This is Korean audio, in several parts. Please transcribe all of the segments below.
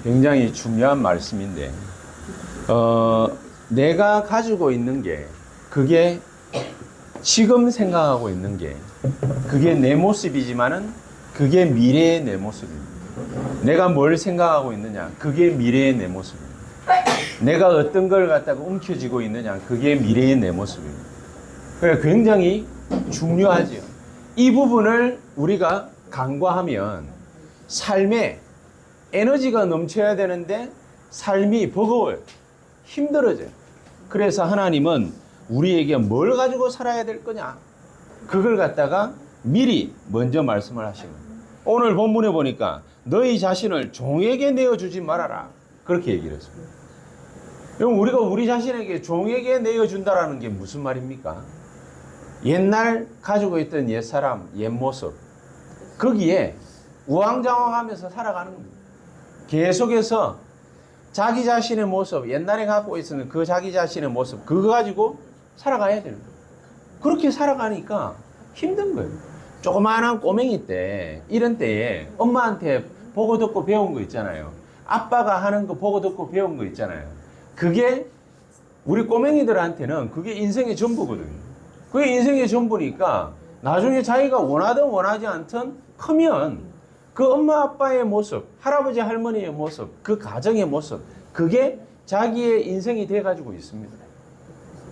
굉장히 중요한 말씀인데, 내가 가지고 있는 게, 그게 지금 생각하고 있는 게, 그게 내 모습이지만은 그게 미래의 내 모습입니다. 내가 뭘 생각하고 있느냐, 그게 미래의 내 모습입니다. 내가 어떤 걸 갖다가 움켜쥐고 있느냐, 그게 미래의 내 모습입니다. 그래서 굉장히 중요하죠. 이 부분을 우리가 간과하면 삶에 에너지가 넘쳐야 되는데 삶이 버거워요. 힘들어져요. 그래서 하나님은 우리에게 뭘 가지고 살아야 될 거냐, 그걸 갖다가 미리 먼저 말씀을 하시는 거예요. 오늘 본문에 보니까 너희 자신을 종에게 내어주지 말아라, 그렇게 얘기를 했습니다. 그럼 우리가 우리 자신에게 종에게 내어준다라는 게 무슨 말입니까? 옛날 가지고 있던 옛사람, 옛모습, 거기에 우왕좌왕하면서 살아가는 겁니다. 계속해서 자기 자신의 모습, 옛날에 갖고 있었는 그 자기 자신의 모습, 그거 가지고 살아가야 되는 거예요. 그렇게 살아가니까 힘든 거예요. 조그마한 꼬맹이 때, 이런 때에 엄마한테 보고 듣고 배운 거 있잖아요. 아빠가 하는 거 보고 듣고 배운 거 있잖아요. 그게 우리 꼬맹이들한테는 그게 인생의 전부거든요. 그게 인생의 전부니까 나중에 자기가 원하든 원하지 않든 크면 그 엄마 아빠의 모습, 할아버지 할머니의 모습, 그 가정의 모습, 그게 자기의 인생이 돼가지고 있습니다.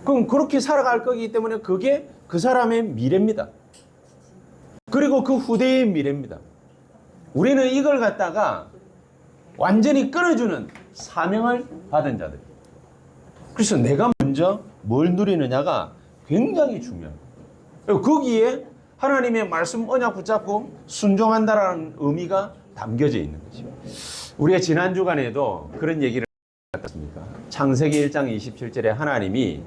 그럼 그렇게 살아갈 거기 때문에 그게 그 사람의 미래입니다. 그리고 그 후대의 미래입니다. 우리는 이걸 갖다가 완전히 끊어주는 사명을 받은 자들. 그래서 내가 먼저 뭘 누리느냐가 굉장히 중요합니다. 거기에 하나님의 말씀 언약 붙잡고 순종한다라는 의미가 담겨져 있는 거죠. 우리가 지난 주간에도 그런 얘기를 했습니까? 창세기 1장 27절에 하나님이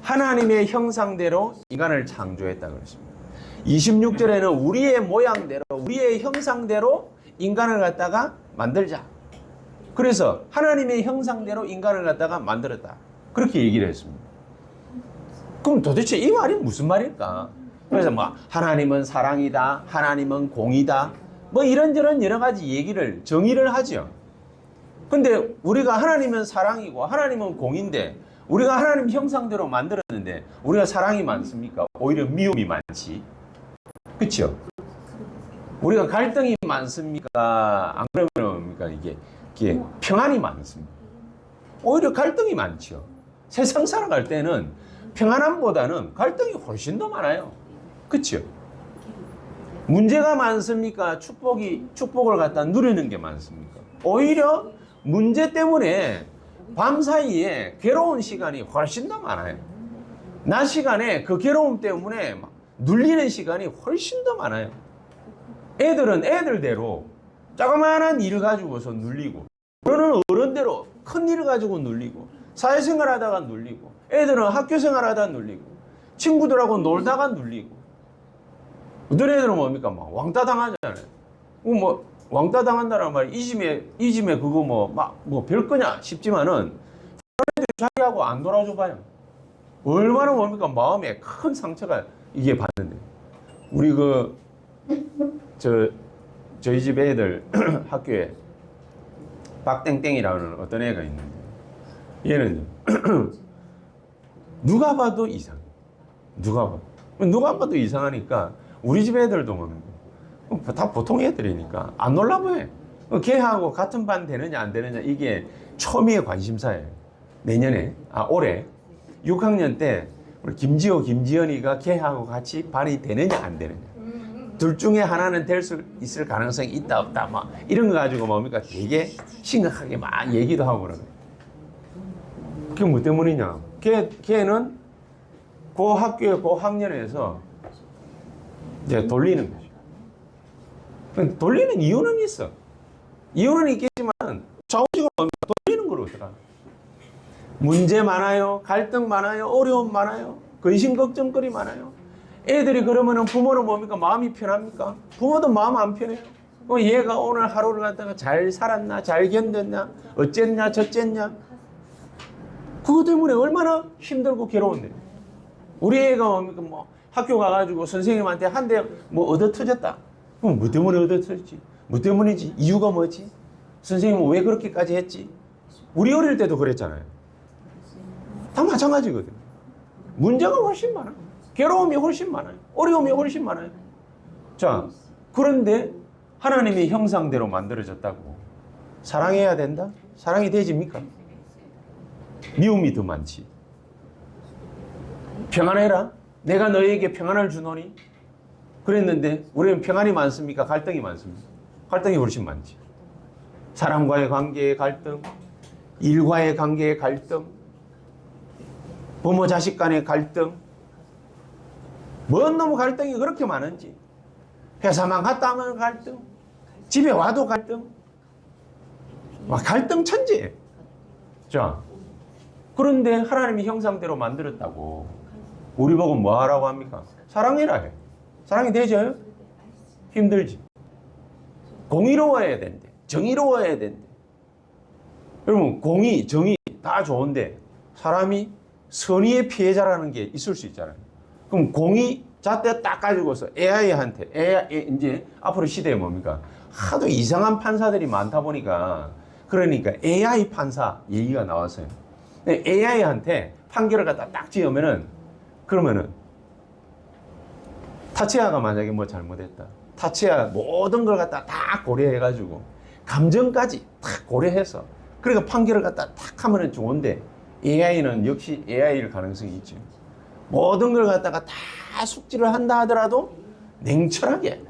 하나님의 형상대로 인간을 창조했다고 그랬습니다. 26절에는 우리의 모양대로, 우리의 형상대로 인간을 갖다가 만들자. 그래서 하나님의 형상대로 인간을 갖다가 만들었다, 그렇게 얘기를 했습니다. 그럼 도대체 이 말이 무슨 말일까? 그래서 뭐 하나님은 사랑이다, 하나님은 공이다, 뭐 이런저런 여러 가지 얘기를 정의를 하죠. 근데 우리가 하나님은 사랑이고 하나님은 공인데 우리가 하나님 형상대로 만들었는데 우리가 사랑이 많습니까? 오히려 미움이 많지. 그렇죠? 우리가 갈등이 많습니까? 안 그러면 뭡니까? 이게 평안이 많습니다. 오히려 갈등이 많죠. 세상 살아갈 때는 평안함보다는 갈등이 훨씬 더 많아요. 그렇죠? 문제가 많습니까? 축복을 갖다 누리는 게 많습니까? 오히려 문제 때문에 밤 사이에 괴로운 시간이 훨씬 더 많아요. 낮 시간에 그 괴로움 때문에 막 눌리는 시간이 훨씬 더 많아요. 애들은 애들대로 조그마한 일 가지고서 눌리고, 너는 어른대로 큰 일 가지고 눌리고, 사회생활 하다가 눌리고, 애들은 학교생활 하다가 눌리고, 친구들하고 놀다가 눌리고. 어떤 애들은 뭡니까? 막 왕따 당하잖아요. 뭐 왕따 당한다는 말이 이 집에 그거 뭐 별거냐 싶지만은 자기하고 안 놀아줘 봐요. 얼마나 뭡니까? 마음에 큰 상처가 이게 받는데. 우리 저희 집 애들 학교에 박땡땡이라는 어떤 애가 있는데, 얘는 누가 봐도 이상해. 누가 봐도 이상하니까 우리 집 애들도 뭡니까? 다 보통 애들이니까 안 놀라고 해. 걔하고 같은 반 되느냐 안 되느냐, 이게 초미의 관심사예요. 올해 6학년 때 우리 김지연이가 걔하고 같이 반이 되느냐 안 되느냐, 둘 중에 하나는 될 수 있을 가능성이 있다 없다, 막 이런 거 가지고 뭡니까 되게 심각하게 막 얘기도 하고 그러는 거예요. 그게 뭐 때문이냐? 걔는 그 학교에 그 학년에서 이제 돌리는 거죠. 돌리는 이유는 있어. 이유는 있겠지만 좌우지가 돌리는 거로더라. 문제 많아요, 갈등 많아요, 어려움 많아요, 근심 걱정거리 많아요. 애들이 그러면은 부모는 뭡니까? 마음이 편합니까? 부모도 마음 안 편해요. 얘가 오늘 하루를 갖다가 잘 살았나, 잘 견뎠나, 어쨌냐 저쨌냐, 그것 때문에 얼마나 힘들고 괴로운데. 우리 애가 뭡니까? 뭐 학교 가가지고 선생님한테 한 대 뭐 얻어 터졌다. 그럼 뭐 때문에 얻어 터졌지? 뭐 때문이지? 이유가 뭐지? 선생님은 왜 그렇게까지 했지? 우리 어릴 때도 그랬잖아요. 다 마찬가지거든. 문제가 훨씬 많아요. 괴로움이 훨씬 많아요. 어려움이 훨씬 많아요. 자, 그런데 하나님의 형상대로 만들어졌다고 사랑해야 된다? 사랑이 되집니까? 미움이 더 많지. 평안해라. 내가 너에게 평안을 주노니. 그랬는데 우리는 평안이 많습니까? 갈등이 많습니까? 갈등이 훨씬 많지. 사람과의 관계의 갈등, 일과의 관계의 갈등, 부모 자식 간의 갈등, 뭔 놈의 갈등이 그렇게 많은지. 회사만 갔다 하면 갈등, 집에 와도 갈등, 막 갈등 천지예요. 자, 그런데 하나님이 형상대로 만들었다고 우리 보고 뭐 하라고 합니까? 사랑해라 해. 사랑이 되죠? 힘들지. 공의로워야 된대. 정의로워야 된대. 여러분, 공의, 정의 다 좋은데 사람이 선의의 피해자라는 게 있을 수 있잖아요. 그럼 공의 잣대 딱 가지고서 AI한테, AI, 이제 앞으로 시대에 뭡니까? 하도 이상한 판사들이 많다 보니까 그러니까 AI 판사 얘기가 나왔어요. AI한테 판결을 갖다 딱 지으면은 그러면은 타치아가 만약에 뭐 잘못했다. 타치아 모든 걸 갖다 다 고려해가지고 감정까지 다 고려해서 그러니까 판결을 갖다 딱 하면은 좋은데 AI는 역시 AI일 가능성이 있죠. 모든 걸 갖다가 다 숙지를 한다 하더라도 냉철하게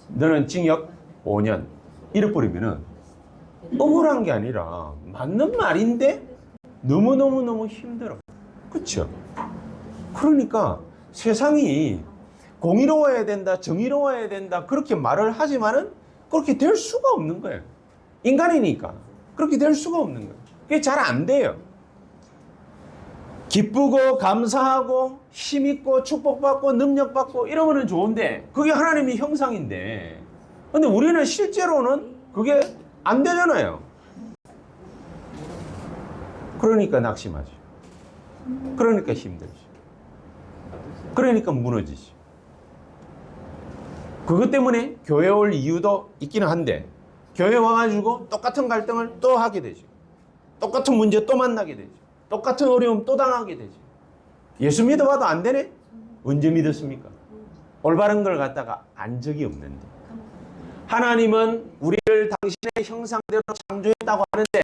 너는 징역 5년 이래버리면은 억울한 게 아니라 맞는 말인데 너무너무 힘들어. 그렇죠? 그러니까 세상이 공의로워야 된다, 정의로워야 된다 그렇게 말을 하지만은 그렇게 될 수가 없는 거예요. 인간이니까 그렇게 될 수가 없는 거예요. 그게 잘 안 돼요. 기쁘고 감사하고 힘있고 축복받고 능력받고 이러면 좋은데 그게 하나님의 형상인데 근데 우리는 실제로는 그게 안 되잖아요. 그러니까 낙심하죠. 그러니까 힘들죠. 그러니까 무너지죠. 그것 때문에 교회 올 이유도 있기는 한데 교회 와가지고 똑같은 갈등을 또 하게 되죠. 똑같은 문제 또 만나게 되죠. 똑같은 어려움 또 당하게 되죠. 예수 믿어봐도 안 되네? 언제 믿었습니까? 올바른 걸 갖다가 안 적이 없는데. 하나님은 우리를 당신의 형상대로 창조했다고 하는데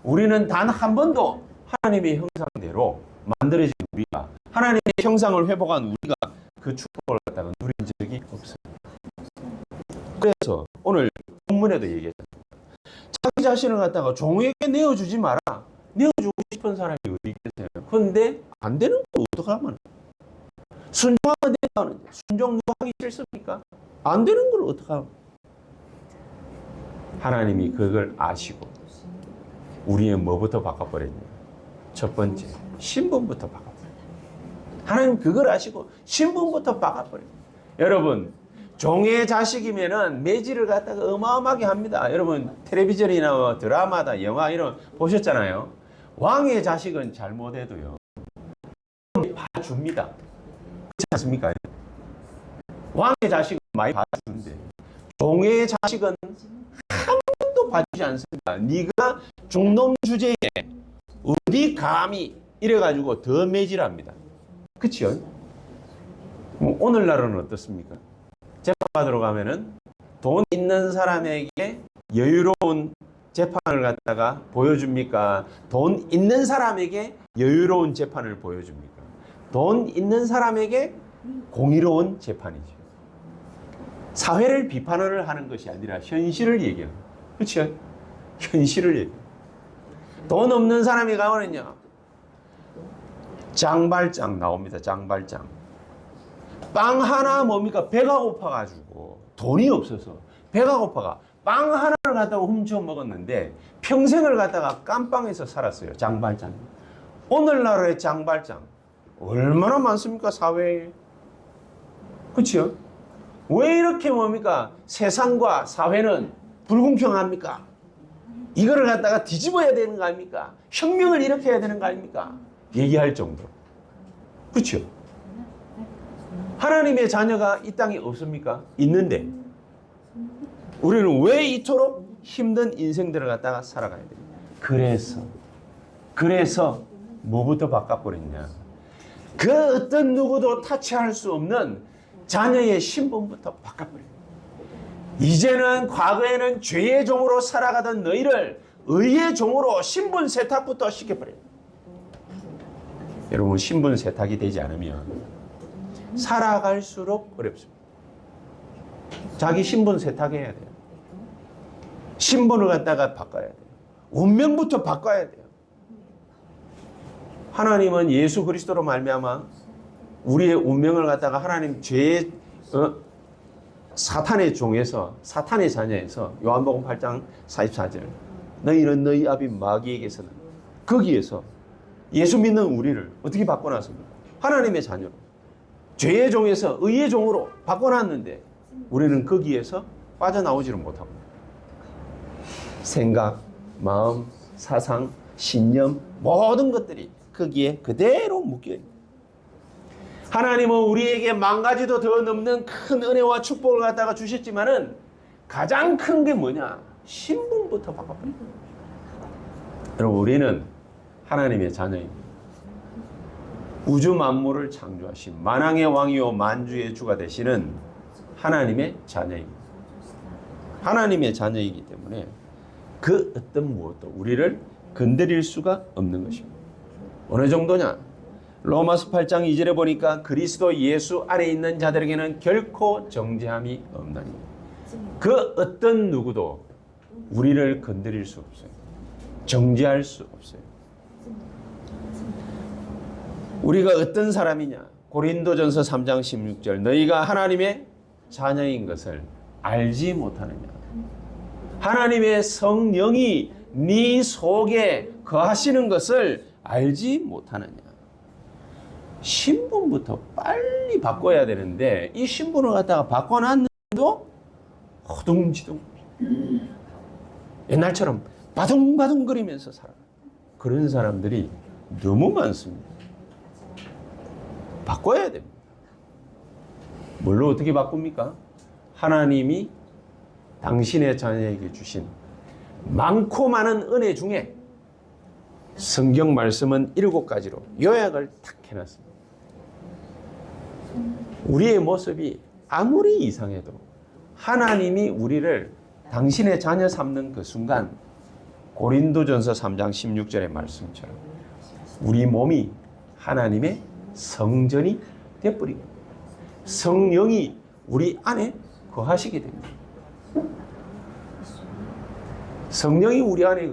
우리는 단 한 번도 하나님의 형상대로 만들어진 우리가 하나님의 형상을 회복한 우리가 그 축복을 갖다가 누린 적이 없어요. 그래서 오늘 본문에도 얘기했잖아요. 자기 자신을 갖다가 종에게 내어주지 마라. 내어주고 싶은 사람이 어디 있겠어요? 그런데 안 되는 거 어떡하면? 순종하면 된다는데 순종 누가 하기 싫습니까? 안 되는 걸 어떡하면? 하나님이 그걸 아시고 우리의 뭐부터 바꿔버렸냐? 첫 번째 신분부터 바꿔버렸어요. 하나님 그걸 아시고 신분부터 바꿔버려요. 여러분 종의 자식이면은 매질을 갖다가 어마어마하게 합니다. 여러분 텔레비전이나 드라마다 영화 이런 보셨잖아요. 왕의 자식은 잘못해도요 봐줍니다. 그렇지 않습니까? 왕의 자식은 많이 봐주는데 종의 자식은 한 번도 봐주지 않습니다. 네가 중놈 주제에 어디 감히 이래가지고 더 매질합니다. 그치요? 오늘날은 어떻습니까? 재판받으러 가면은 돈 있는 사람에게 여유로운 재판을 갖다가 보여줍니까? 돈 있는 사람에게 여유로운 재판을 보여줍니까? 돈 있는 사람에게 공의로운 재판이죠. 사회를 비판을 하는 것이 아니라 현실을 얘기해요. 그렇죠? 현실을 얘기해요. 돈 없는 사람이 가면은요 장발장 나옵니다. 장발장. 빵 하나 뭡니까? 배가 고파가지고 돈이 없어서 배가 고파가 빵 하나를 갖다가 훔쳐 먹었는데 평생을 갖다가 깜빵에서 살았어요. 장발장. 오늘날의 장발장 얼마나 많습니까? 사회에. 그렇죠? 왜 이렇게 뭡니까? 세상과 사회는 불공평합니까? 이거를 갖다가 뒤집어야 되는 거 아닙니까? 혁명을 일으켜야 되는 거 아닙니까? 얘기할 정도. 그렇죠? 하나님의 자녀가 이 땅에 없습니까? 있는데 우리는 왜 이토록 힘든 인생들을 갖다가 살아가야 됩니다. 그래서 뭐부터 바꿔버렸냐? 그 어떤 누구도 타치할 수 없는 자녀의 신분부터 바꿔버려요. 이제는 과거에는 죄의 종으로 살아가던 너희를 의의 종으로 신분 세탁부터 시켜버려요. 여러분, 신분 세탁이 되지 않으면 살아갈수록 어렵습니다. 자기 신분 세탁해야 돼요. 신분을 갖다가 바꿔야 돼요. 운명부터 바꿔야 돼요. 하나님은 예수 그리스도로 말미암아 우리의 운명을 갖다가 하나님 죄의 사탄의 종에서, 사탄의 자녀에서, 요한복음 8장 44절, 너희는 너희 아비 마귀에게서는, 거기에서 예수 믿는 우리를 어떻게 바꿔놨습니까? 하나님의 자녀로, 죄의 종에서 의의 종으로 바꿔놨는데 우리는 거기에서 빠져나오지를 못하고, 생각, 마음, 사상, 신념, 모든 것들이 거기에 그대로 묶여있는. 하나님은 우리에게 만 가지도 더 넘는 큰 은혜와 축복을 갖다가 주셨지만은 가장 큰 게 뭐냐? 신분부터 바꿔버린 거예요. 여러분, 우리는 하나님의 자녀입니다. 우주 만물을 창조하신 만왕의 왕이요 만주의 주가 되시는 하나님의 자녀입니다. 하나님의 자녀이기 때문에 그 어떤 무엇도 우리를 건드릴 수가 없는 것입니다. 어느 정도냐? 로마서 8장 2절에 보니까 그리스도 예수 안에 있는 자들에게는 결코 정죄함이 없나니, 그 어떤 누구도 우리를 건드릴 수 없어요. 정죄할 수 없어요. 우리가 어떤 사람이냐? 고린도전서 3장 16절, 너희가 하나님의 자녀인 것을 알지 못하느냐? 하나님의 성령이 네 속에 거하시는 것을 알지 못하느냐? 신분부터 빨리 바꿔야 되는데 이 신분을 갖다가 바꿔놨는데도 허둥지둥 옛날처럼 바둥바둥거리면서 살아요. 그런 사람들이 너무 많습니다. 바꿔야 됩니다. 뭘로 어떻게 바꿉니까? 하나님이 당신의 자녀에게 주신 많고 많은 은혜 중에 성경 말씀은 7가지로 요약을 탁 해놨습니다. 우리의 모습이 아무리 이상해도 하나님이 우리를 당신의 자녀 삼는 그 순간, 고린도전서 3장 16절의 말씀처럼 우리 몸이 하나님의 성전이 되어버리고 성령이 우리 안에 거하시게 됩니다. 성령이 우리 안에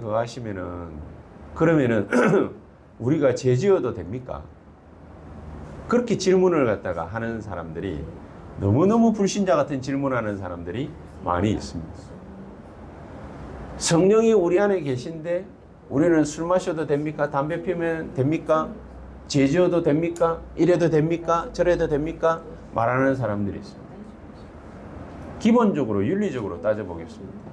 그러면은 우리가 죄 지어도 됩니까? 그렇게 질문을 갖다가 하는 사람들이, 너무너무 불신자 같은 질문하는 사람들이 많이 있습니다. 성령이 우리 안에 계신데 우리는 술 마셔도 됩니까? 담배 피우면 됩니까? 죄 지어도 됩니까? 이래도 됩니까? 저래도 됩니까? 말하는 사람들이 있습니다. 기본적으로 윤리적으로 따져보겠습니다.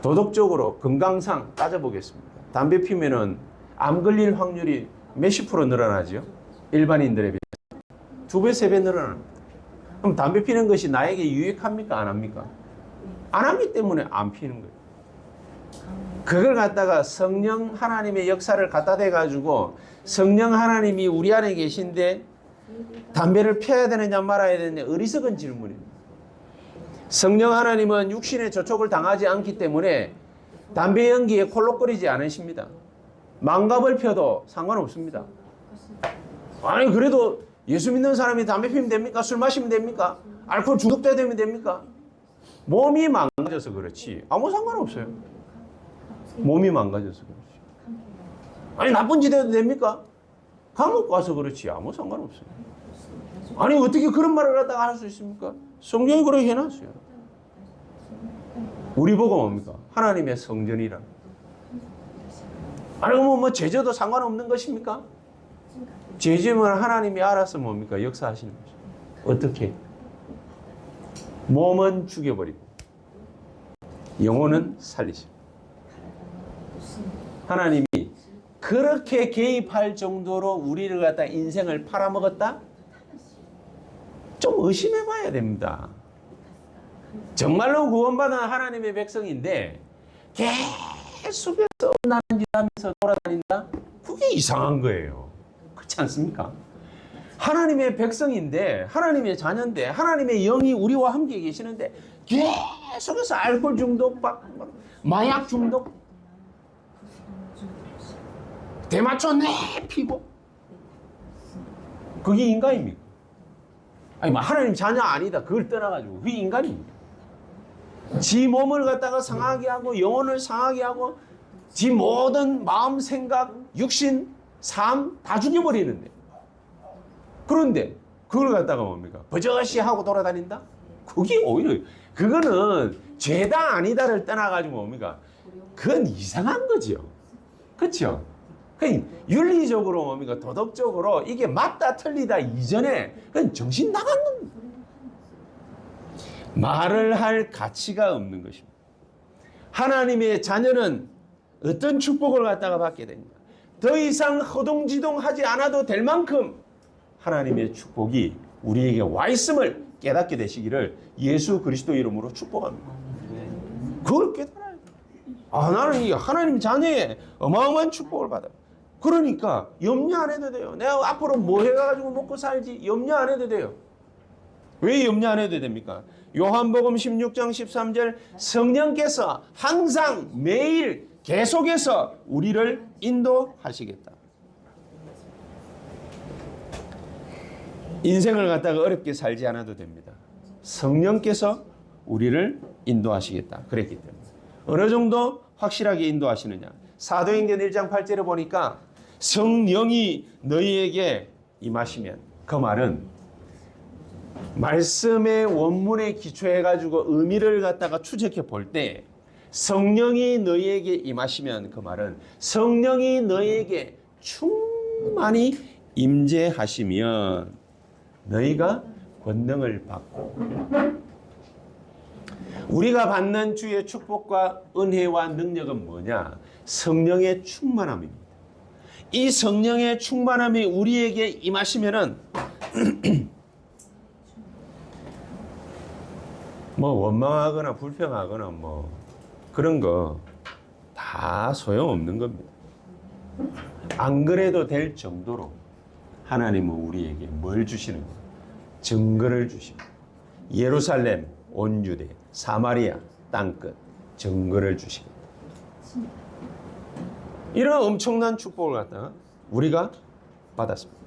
도덕적으로 건강상 따져보겠습니다. 담배 피우면은 암 걸릴 확률이 몇십 프로 늘어나죠? 일반인들에 비해서 2배, 3배 늘어납니다. 그럼 담배 피는 것이 나에게 유익합니까? 안 합니까? 안 하기 때문에 안 피는 거예요. 그걸 갖다가 성령 하나님의 역사를 갖다 대가지고 성령 하나님이 우리 안에 계신데 담배를 피워야 되느냐 말아야 되느냐, 어리석은 질문입니다. 성령 하나님은 육신의 저촉을 당하지 않기 때문에 담배 연기에 콜록거리지 않으십니다. 망갑을 펴도 상관없습니다. 아니, 그래도 예수 믿는 사람이 담배 피우면 됩니까? 술 마시면 됩니까? 알코올 중독자 되면 됩니까? 몸이 망가져서 그렇지 아무 상관없어요. 몸이 망가져서 그렇지. 아니, 나쁜 짓 해도 됩니까? 감옥 가서 그렇지 아무 상관없어요. 아니, 어떻게 그런 말을 갖다가 할 수 있습니까? 성경이 그렇게 해놨어요. 우리 보고 뭡니까? 하나님의 성전이라. 아니, 뭐 죄져도 상관없는 것입니까? 죄지면 하나님이 알아서 뭡니까? 역사하시는 거죠. 어떻게? 몸은 죽여버리고 영혼은 살리시고. 하나님이 그렇게 개입할 정도로 우리를 갖다 인생을 팔아먹었다? 좀 의심해 봐야 됩니다. 정말로 구원받은 하나님의 백성인데 계속해서 나는 짓 하면서 돌아다닌다? 그게 이상한 거예요. 그렇지 않습니까? 하나님의 백성인데, 하나님의 자녀인데, 하나님의 영이 우리와 함께 계시는데 계속해서 알코올 중독, 마약 중독, 대마초 피고, 그게 인간입니까? 아니, 하나님 자녀 아니다. 그걸 떠나가지고 그게 인간입니다. 지 몸을 갖다가 상하게 하고 영혼을 상하게 하고 지 모든 마음, 생각, 육신, 삶 다 죽여버리는데, 그런데 그걸 갖다가 뭡니까? 버젓이 하고 돌아다닌다? 그게 오히려, 그거는 죄다 아니다를 떠나가지고 뭡니까? 그건 이상한 거죠. 그렇죠? 윤리적으로 뭡니까? 도덕적으로 이게 맞다 틀리다 이전에 그건 정신 나간 겁니다. 말을 할 가치가 없는 것입니다. 하나님의 자녀는 어떤 축복을 갖다가 받게 됩니다. 더 이상 허둥지둥하지 않아도 될 만큼 하나님의 축복이 우리에게 와 있음을 깨닫게 되시기를 예수 그리스도 이름으로 축복합니다. 그걸 깨달아야 돼요. 나는 이 하나님 자녀의 어마어마한 축복을 받아요. 그러니까 염려 안 해도 돼요. 내가 앞으로 뭐 해가지고 먹고 살지 염려 안 해도 돼요. 왜 염려 안 해도 됩니까? 요한복음 16장 13절, 성령께서 항상 매일 계속해서 우리를 인도하시겠다. 인생을 갖다가 어렵게 살지 않아도 됩니다. 성령께서 우리를 인도하시겠다. 그랬기 때문에. 어느 정도 확실하게 인도하시느냐. 사도행전 1장 8절에 보니까 성령이 너희에게 임하시면, 그 말은 말씀의 원문에 기초해가지고 의미를 갖다가 추적해 볼 때 성령이 너희에게 임하시면, 그 말은 성령이 너희에게 충만히 임재하시면 너희가 권능을 받고, 우리가 받는 주의 축복과 은혜와 능력은 뭐냐? 성령의 충만함입니다. 이 성령의 충만함이 우리에게 임하시면은 뭐 원망하거나 불평하거나 뭐 그런 거 다 소용없는 겁니다. 안 그래도 될 정도로 하나님은 우리에게 뭘 주시는 거예요? 증거를 주십니다. 예루살렘, 온 유대, 사마리아, 땅끝 증거를 주십니다. 이런 엄청난 축복을 갖다가 우리가 받았습니다.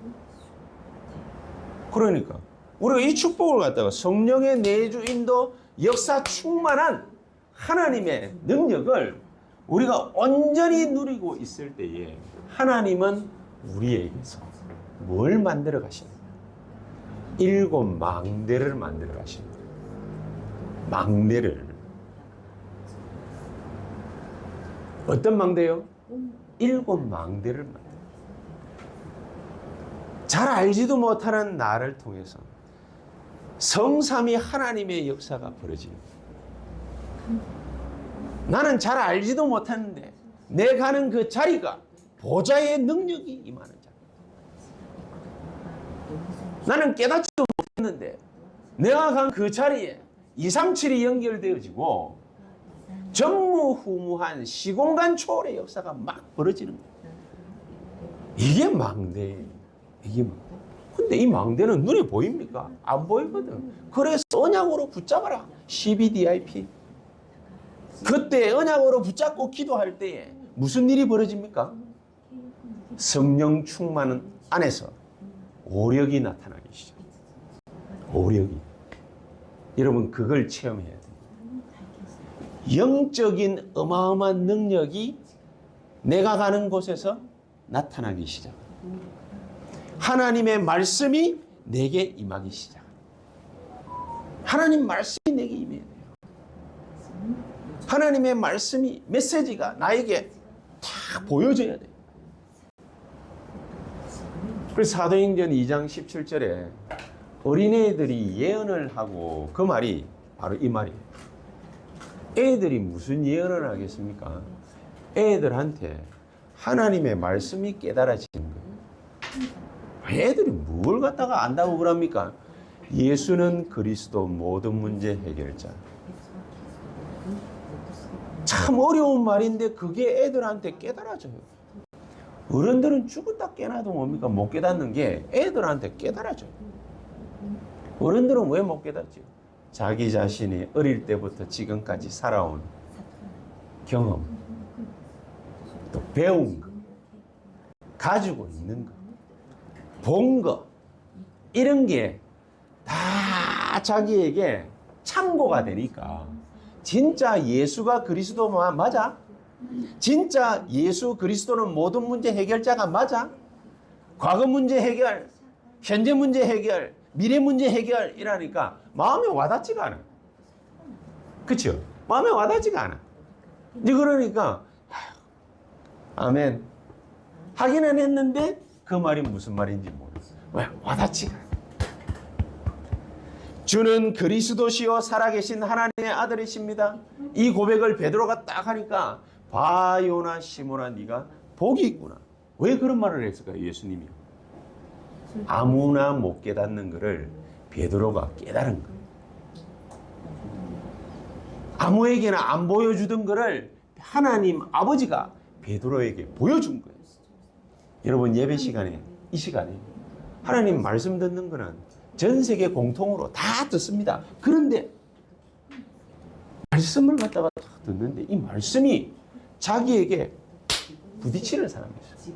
그러니까 우리가 이 축복을 갖다가 성령의 내주 인도 역사 충만한 하나님의 능력을 우리가 온전히 누리고 있을 때에 하나님은 우리에게서 뭘 만들어 가십니까? 7 망대를 만들어 가십니다. 망대를. 어떤 망대요? 7 망대를 만들어. 잘 알지도 못하는 나를 통해서 성삼위 하나님의 역사가 벌어집니다. 나는 잘 알지도 못하는데 내 가는 그 자리가 보좌의 능력이 임하는 자리. 나는 깨닫지도 못했는데 내가 간 그 자리에 237이 연결되어지고 전무후무한 시공간 초월의 역사가 막 벌어지는 거예요. 이게 망대예요. 이게 망대. 근데 이 망대는 눈에 보입니까? 안 보이거든. 그래서 언약으로 붙잡아라. CBDIP. 그때 언약으로 붙잡고 기도할 때에 무슨 일이 벌어집니까? 성령 충만 안에서 오력이 나타나기 시작. 오력이. 여러분 그걸 체험해야 돼요. 영적인 어마어마한 능력이 내가 가는 곳에서 나타나기 시작. 하나님의 말씀이 내게 임하기 시작. 하나님 말씀이 내게 임해야 돼요. 하나님의 말씀이, 메시지가 나에게 다 보여져야 돼요. 그래서 사도행전 2장 17절에 어린애들이 예언을 하고 그 말이 바로 이 말이에요. 애들이 무슨 예언을 하겠습니까? 애들한테 하나님의 말씀이 깨달아지는 거예요. 애들이 뭘 갖다가 안다고 그럽니까? 예수는 그리스도 모든 문제 해결자. 참 어려운 말인데 그게 애들한테 깨달아져요. 어른들은 죽었다 깨나도 뭡니까? 못 깨닫는 게 애들한테 깨달아져요. 어른들은 왜 못 깨닫지요? 자기 자신이 어릴 때부터 지금까지 살아온 경험, 또 배운 거, 가지고 있는 거, 본 거, 이런 게 다 자기에게 참고가 되니까 진짜 예수가 그리스도 맞아? 진짜 예수 그리스도는 모든 문제 해결자가 맞아? 과거 문제 해결, 현재 문제 해결, 미래 문제 해결 이라니까 마음에 와닿지가 않아. 그렇죠? 마음에 와닿지가 않아. 이제 그러니까 아멘 하기는 했는데 그 말이 무슨 말인지 모르겠어. 왜? 와닿지가 않아. 주는 그리스도시요 살아계신 하나님의 아들이십니다. 이 고백을 베드로가 딱 하니까 바요나 시모나 네가 복이 있구나. 왜 그런 말을 했을까요? 예수님이 아무나 못 깨닫는 것을 베드로가 깨달은 거예요. 아무에게나 안 보여주던 것을 하나님 아버지가 베드로에게 보여준 거예요. 여러분 예배 시간에 이 시간에 하나님 말씀 듣는 거는 전 세계 공통으로 다 듣습니다. 그런데 말씀을 갖다가 딱 듣는데 이 말씀이 자기에게 부딪히는 사람이 있어요.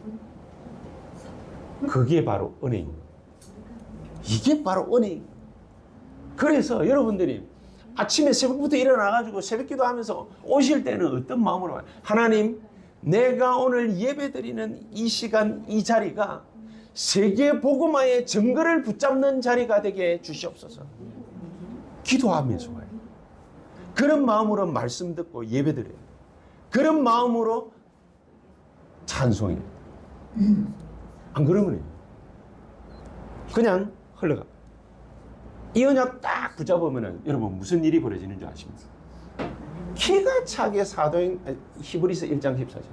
그게 바로 은혜입니다. 이게 바로 은혜입니다. 그래서 여러분들이 아침에 새벽부터 일어나가지고 새벽 기도하면서 오실 때는 어떤 마음으로 와요? 하나님, 내가 오늘 예배드리는 이 시간, 이 자리가 세계 복음화의 증거를 붙잡는 자리가 되게 해 주시옵소서. 기도하면서 와요. 그런 마음으로 말씀 듣고 예배드려요. 그런 마음으로 찬송해요. 안 그러면 그냥 흘러가. 이 언약 딱 붙잡으면 여러분 무슨 일이 벌어지는 줄 아십니까? 기가 차게 히브리서 1장 14절.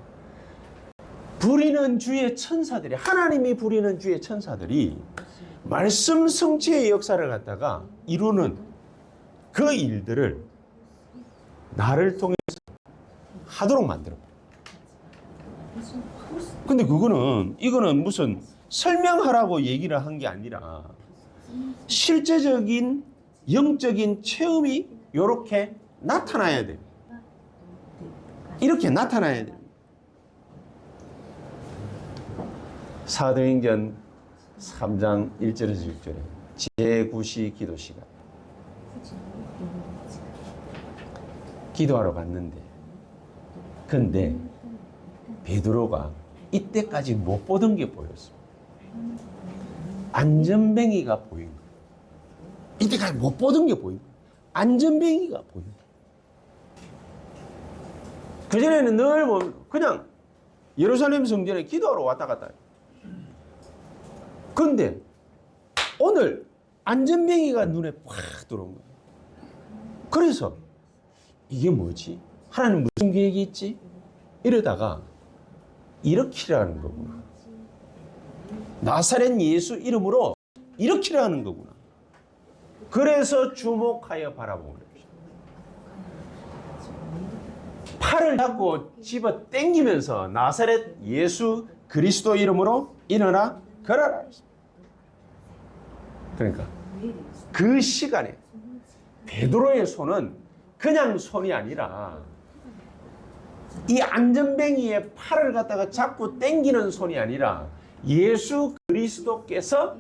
부리는 주의 천사들이, 하나님이 부리는 주의 천사들이 말씀 성취의 역사를 갖다가 이루는 그 일들을 나를 통해서 하도록 만들어. 근데 이거는 무슨 설명하라고 얘기를 한 게 아니라 실제적인 영적인 체험이 이렇게 나타나야 돼요. 이렇게 나타나야 돼요. 사도행전 3장 1절에서 6절에 제9시 기도 시간 기도하러 갔는데 근데 베드로가 이때까지 못 보던 게 보였어. 안전뱅이가 보인 거야. 이때까지 못 보던 게 보인 거야. 안전뱅이가 보인 거야. 그전에는 늘 그냥 예루살렘 성전에 기도하러 왔다 갔다 해요. 그런데 오늘 안전뱅이가 눈에 팍 들어온 거예요. 그래서 이게 뭐지? 하나님 무슨 계획이 있지? 이러다가 일으키라는 거구나. 나사렛 예수 이름으로 일으키라는 거구나. 그래서 주목하여 바라보는 것이죠. 팔을 잡고 집어 당기면서 나사렛 예수 그리스도 이름으로 일어나 걸어라. 그러니까 그 시간에 베드로의 손은 그냥 손이 아니라 이 안전뱅이의 팔을 갖다가 잡고 당기는 손이 아니라 예수 그리스도께서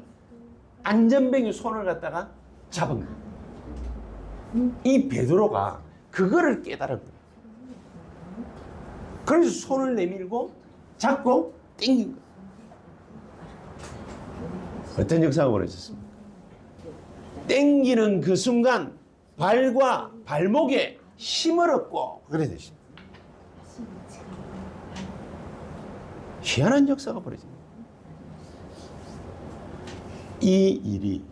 안전뱅이 손을 갖다가 잡은 거예요. 이 베드로가 그거를 깨달은 거예요. 그래서 손을 내밀고 잡고 당긴 거예요. 어떤 역사가 벌어졌습니까? 당기는 그 순간 발과 발목에 힘을 얻고 그래 되십니다. 희한한 역사가 벌어집니다. 이 일이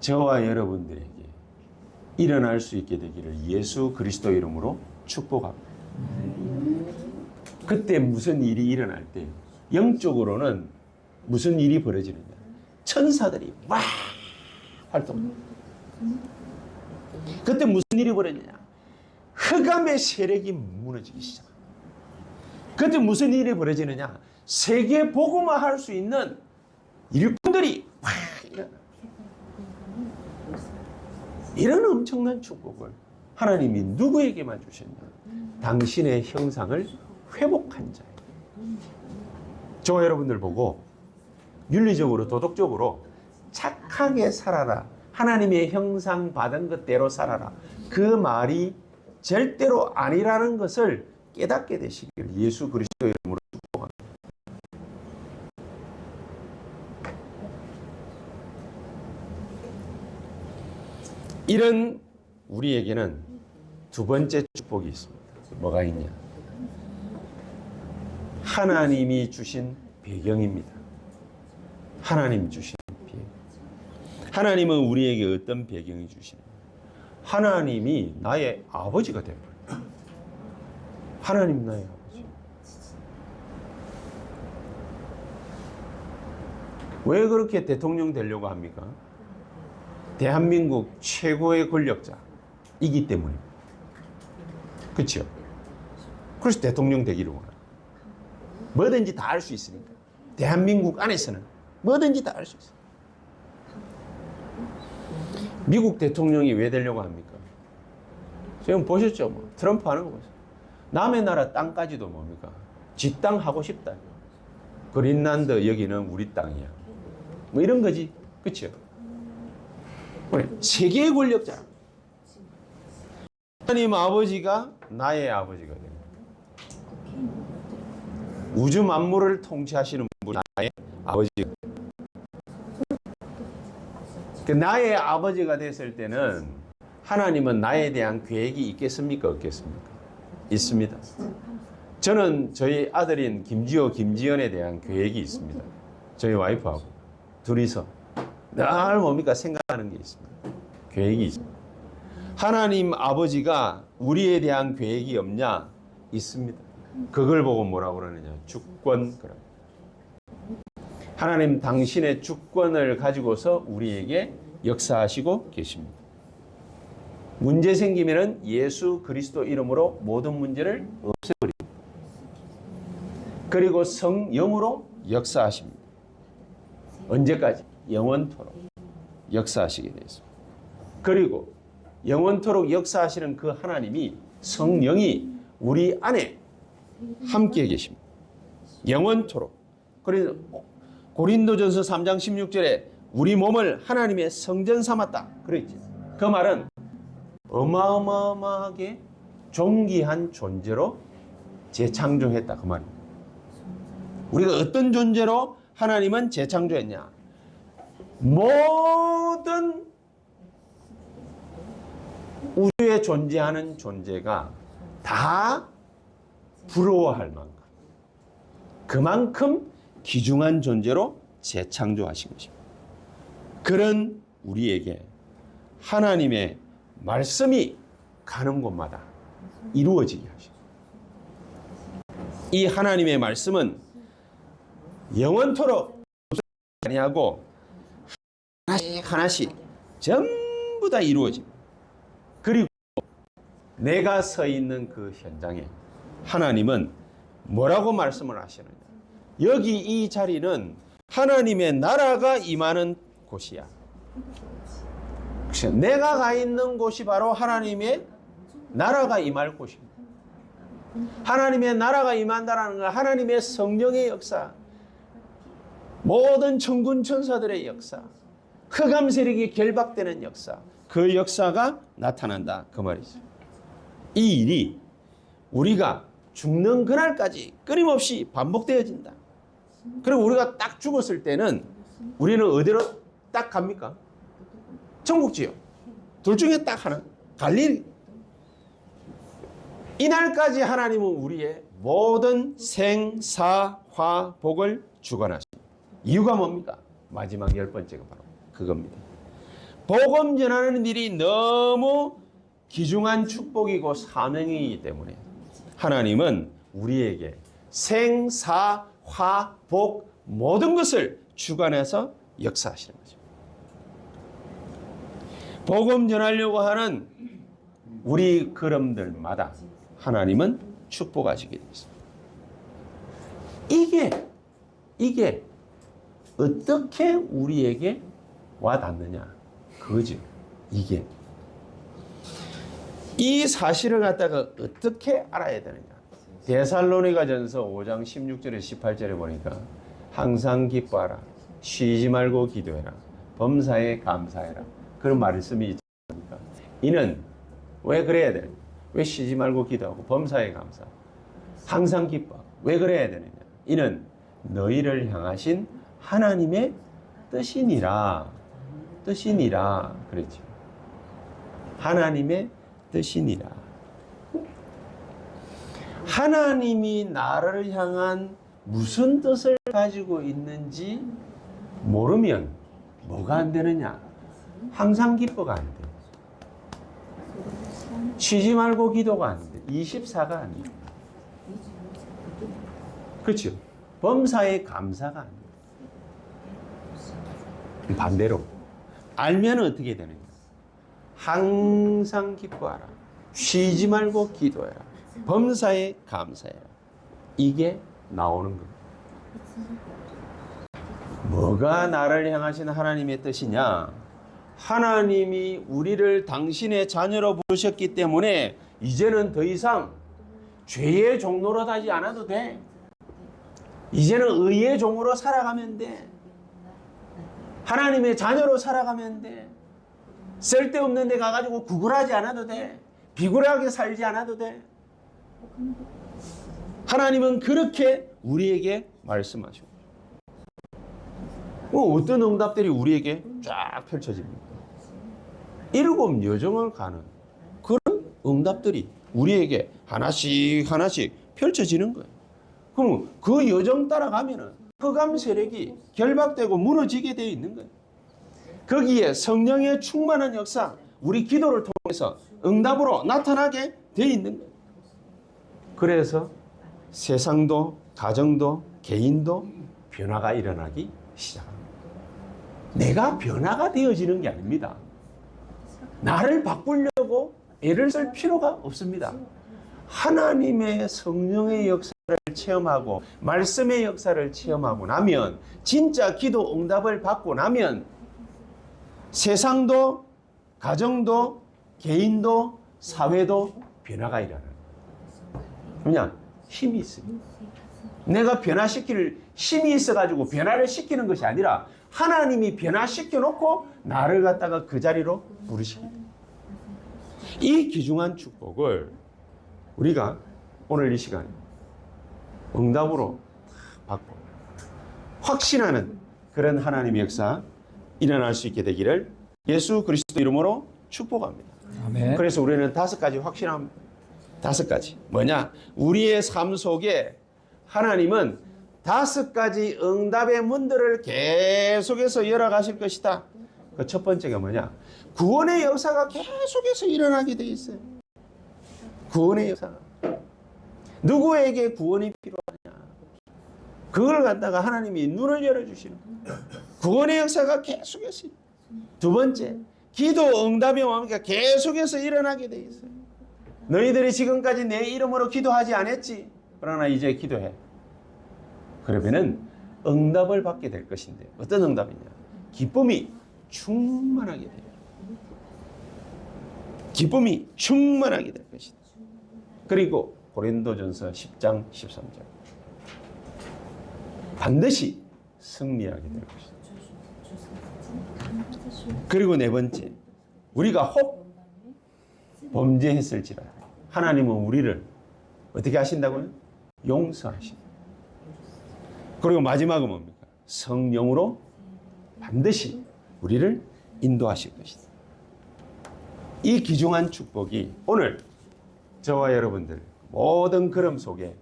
저와 여러분들에게 일어날 수 있게 되기를 예수 그리스도 이름으로 축복합니다. 그때 무슨 일이 일어날 때 영적으로는 무슨 일이 벌어지느냐? 천사들이 막 활동합니다. 그때 무슨 일이 벌어지냐? 흑암의 세력이 무너지기 시작합니다. 그때 무슨 일이 벌어지느냐? 세계 복음화할 수 있는 일꾼들이 확 일어납니다. 이런 엄청난 축복을 하나님이 누구에게만 주셨냐? 당신의 형상을 회복한 자예요. 저 여러분들 보고 윤리적으로 도덕적으로 착하게 살아라, 하나님의 형상 받은 것대로 살아라, 그 말이 절대로 아니라는 것을 깨닫게 되시길 예수 그리스도의 이름으로 축복합니다. 이런 우리에게는 두 번째 축복이 있습니다. 뭐가 있냐? 하나님이 주신 배경입니다. 하나님 주신 배경. 하나님은 우리에게 어떤 배경이 주시냐? 하나님이 나의 아버지가 되어버려요. 하나님 나의 아버지. 왜 그렇게 대통령 되려고 합니까? 대한민국 최고의 권력자이기 때문입니다. 그렇죠? 그래서 대통령 되기를 원해요. 뭐든지 다 할 수 있으니까. 대한민국 안에서는 뭐든지 다 할 수 있어요. 미국 대통령이 왜 되려고 합니까? 지금 보셨죠? 뭐 트럼프 하는 거 보세요. 남의 나라 땅까지도 뭡니까? 지 땅 하고 싶다. 그린란드 여기는 우리 땅이야. 뭐 이런 거지. 그렇죠? 세계의 권력자. 하나님 아버지가 나의 아버지가 됩니다. 우주 만물을 통치하시는 분이 나의 아버지가. 나의 아버지가 됐을 때는 하나님은 나에 대한 계획이 있겠습니까? 없겠습니까? 있습니다. 저는 저희 아들인 김지호, 김지연에 대한 계획이 있습니다. 저희 와이프하고 둘이서 늘 뭡니까? 생각하는 게 있습니다. 계획이 있습니다. 하나님 아버지가 우리에 대한 계획이 없냐? 있습니다. 그걸 보고 뭐라고 그러느냐? 주권. 하나님 당신의 주권을 가지고서 우리에게 역사하시고 계십니다. 문제 생기면은 예수 그리스도 이름으로 모든 문제를 없애버립니다. 그리고 성령으로 역사하십니다. 언제까지? 영원토록 역사하시게 되어 있습니다. 그리고 영원토록 역사하시는 그 하나님이, 성령이 우리 안에 함께 계십니다. 영원토록. 그래서 고린도전서 3장 16절에 우리 몸을 하나님의 성전 삼았다 그랬지. 그 말은 어마어마하게 존귀한 존재로 재창조했다 그 말입니다. 우리가 어떤 존재로 하나님은 재창조했냐? 모든 우주에 존재하는 존재가 다 부러워할 만큼, 그만큼 귀중한 존재로 재창조하신 것입니다. 그런 우리에게 하나님의 말씀이 가는 곳마다 이루어지게 하십니다. 이 하나님의 말씀은 영원토록 아니하고 하나씩 하나씩 전부 다 이루어집니다. 그리고 내가 서 있는 그 현장에 하나님은 뭐라고 말씀을 하시느냐? 여기 이 자리는 하나님의 나라가 임하는 곳이야. 내가 가 있는 곳이 바로 하나님의 나라가 임할 곳입니다. 하나님의 나라가 임한다는 건 하나님의 성령의 역사, 모든 천군 천사들의 역사, 흑암 세력이 결박되는 역사, 그 역사가 나타난다 그 말이죠. 이 일이 우리가 죽는 그날까지 끊임없이 반복되어진다. 그리고 우리가 딱 죽었을 때는 우리는 어디로 딱 갑니까? 천국지요. 둘 중에 딱 하나. 갈릴. 이날까지 하나님은 우리의 모든 생, 사, 화, 복을 주관하십니다. 이유가 뭡니까? 마지막 10번째가 바로 그겁니다. 복음 전하는 일이 너무 귀중한 축복이고 사명이기 때문에 하나님은 우리에게 생, 사, 화, 복 모든 것을 주관해서 역사하시는 거죠. 복음 전하려고 하는 우리 걸음들마다 하나님은 축복하시게 되어 있습니다. 이게 어떻게 우리에게 와 닿느냐 그거죠. 이게 이 사실을 갖다가 어떻게 알아야 되느냐. 데살로니가전서 5장 16절에 18절에 보니까 항상 기뻐하라, 쉬지 말고 기도해라, 범사에 감사해라, 그런 말씀이 있지 않습니까? 이는 왜 그래야 되느냐? 왜 쉬지 말고 기도하고 범사에 감사, 항상 기뻐, 왜 그래야 되느냐? 이는 너희를 향하신 하나님의 뜻이니라. 그랬죠. 하나님의 뜻이니라. 하나님이 나를 향한 무슨 뜻을 가지고 있는지 모르면 뭐가 안 되느냐? 항상 기뻐가 안 돼. 쉬지 말고 기도가 안 돼. 24가 안 돼. 그렇죠. 범사에 감사가 안 돼. 반대로 알면 어떻게 되느냐? 항상 기뻐하라, 쉬지 말고 기도해라, 범사에 감사해라. 이게 나오는 겁니다. 뭐가 나를 향하신 하나님의 뜻이냐? 하나님이 우리를 당신의 자녀로 부르셨기 때문에 이제는 더 이상 죄의 종로로 가지 않아도 돼. 이제는 의의 종으로 살아가면 돼. 하나님의 자녀로 살아가면 돼. 쓸데없는 데 가가지고 구걸하지 않아도 돼. 비굴하게 살지 않아도 돼. 하나님은 그렇게 우리에게 말씀하시고, 어떤 응답들이 우리에게 쫙 펼쳐집니다. 7 여정을 가는 그런 응답들이 우리에게 하나씩 펼쳐지는 거예요. 그럼 그 여정 따라가면은 흑암 세력이 결박되고 무너지게 되어 있는 거예요. 거기에 성령의 충만한 역사, 우리 기도를 통해서 응답으로 나타나게 되어 있는 거예요. 그래서 세상도, 가정도, 개인도 변화가 일어나기 시작합니다. 내가 변화가 되어지는 게 아닙니다. 나를 바꾸려고 애를 쓸 필요가 없습니다. 하나님의 성령의 역사를 체험하고 말씀의 역사를 체험하고 나면, 진짜 기도 응답을 받고 나면 세상도, 가정도, 개인도, 사회도 변화가 일어나요. 그냥 힘이 있습니다. 내가 변화시킬 힘이 있어가지고 변화를 시키는 것이 아니라 하나님이 변화시켜 놓고 나를 갖다가 그 자리로 부르시게 돼요. 이 귀중한 축복을 우리가 오늘 이 시간에 응답으로 받고 확신하는 그런 하나님의 역사 일어날 수 있게 되기를 예수 그리스도 이름으로 축복합니다. 아멘. 그래서 우리는 5가지 확신합니다. 5가지. 뭐냐? 우리의 삶 속에 하나님은 5가지 응답의 문들을 계속해서 열어가실 것이다. 그 첫 번째가 뭐냐? 구원의 역사가 계속해서 일어나게 돼 있어요. 구원의 역사가. 누구에게 구원이 필요하냐? 그걸 갖다가 하나님이 눈을 열어주시는 거예요. 구원의 역사가 계속해서. 두 번째, 기도 응답이 뭡니까? 계속해서 일어나게 돼 있어요. 너희들이 지금까지 내 이름으로 기도하지 않았지? 그러나 이제 기도해. 그러면은 응답을 받게 될 것인데, 어떤 응답이냐? 기쁨이 충만하게 돼요. 기쁨이 충만하게 될 것이다. 그리고 고린도전서 10장 13절. 반드시 승리하게 될 것이다. 그리고 네 번째, 우리가 혹 범죄했을지라도 하나님은 우리를 어떻게 하신다고요? 용서하신다. 그리고 마지막은 뭡니까? 성령으로 반드시 우리를 인도하실 것이다. 이 귀중한 축복이 오늘 저와 여러분들 모든 걸음 속에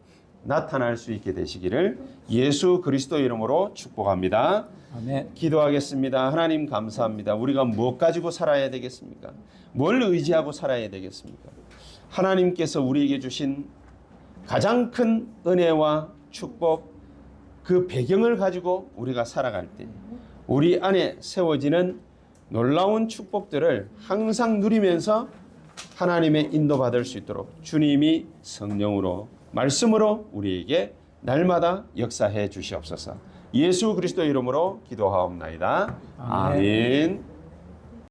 나타날 수 있게 되시기를 예수 그리스도 이름으로 축복합니다. 아멘. 기도하겠습니다. 하나님 감사합니다. 우리가 무엇 가지고 살아야 되겠습니까? 뭘 의지하고 살아야 되겠습니까? 하나님께서 우리에게 주신 가장 큰 은혜와 축복, 그 배경을 가지고 우리가 살아갈 때 우리 안에 세워지는 놀라운 축복들을 항상 누리면서 하나님의 인도받을 수 있도록 주님이 성령으로 말씀으로 우리에게 날마다 역사해 주시옵소서. 예수 그리스도 이름으로 기도하옵나이다. 아멘.